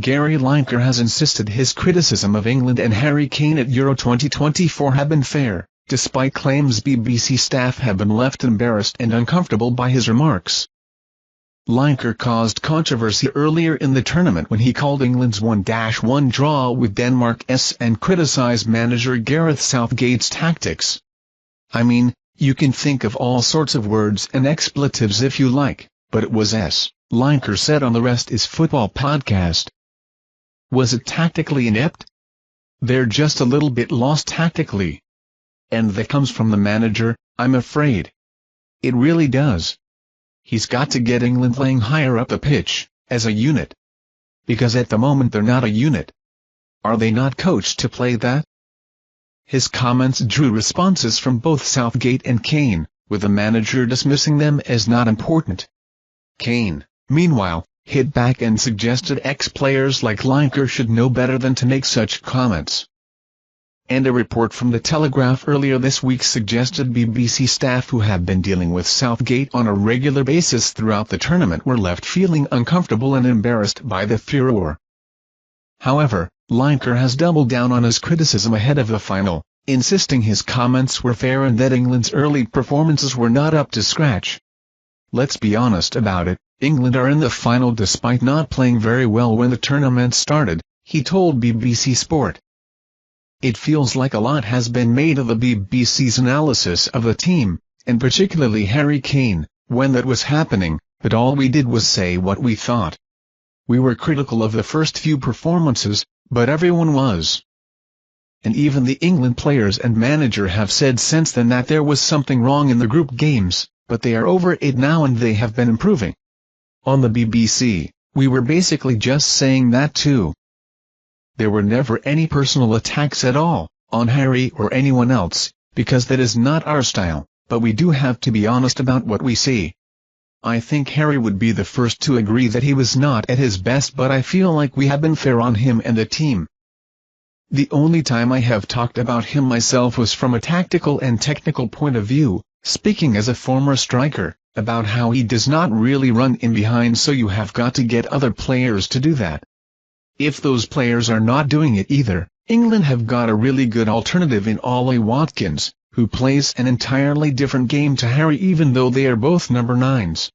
Gary Lineker has insisted his criticism of England and Harry Kane at Euro 2024 have been fair, despite claims BBC staff have been left embarrassed and uncomfortable by his remarks. Lineker caused controversy earlier in the tournament when he called England's 1-1 draw with Denmark and criticized manager Gareth Southgate's tactics. "I mean, you can think of all sorts of words and expletives if you like, but it was Lineker said on the Rest is Football podcast. Was it tactically inept? They're just a little bit lost tactically. And that comes from the manager, I'm afraid. It really does. He's got to get England playing higher up the pitch, as a unit. Because at the moment they're not a unit. Are they not coached to play that?" His comments drew responses from both Southgate and Kane, with the manager dismissing them as not important. Kane, meanwhile, hit back and suggested ex-players like Lineker should know better than to make such comments. And a report from The Telegraph earlier this week suggested BBC staff who have been dealing with Southgate on a regular basis throughout the tournament were left feeling uncomfortable and embarrassed by the furore. However, Lineker has doubled down on his criticism ahead of the final, insisting his comments were fair and that England's early performances were not up to scratch. "Let's be honest about it, England are in the final despite not playing very well when the tournament started," he told BBC Sport. It feels like a lot has been made of the BBC's analysis of the team, and particularly Harry Kane, when that was happening, but all we did was say what we thought. We were critical of the first few performances, but everyone was. And even the England players and manager have said since then that there was something wrong in the group games, but they are over it now and they have been improving. On the BBC, we were basically just saying that too. There were never any personal attacks at all, on Harry or anyone else, because that is not our style, but we do have to be honest about what we see. I think Harry would be the first to agree that he was not at his best, but I feel like we have been fair on him and the team. The only time I have talked about him myself was from a tactical and technical point of view, speaking as a former striker, about how he does not really run in behind, so you have got to get other players to do that. If those players are not doing it either, England have got a really good alternative in Ollie Watkins, who plays an entirely different game to Harry even though they are both number 9s.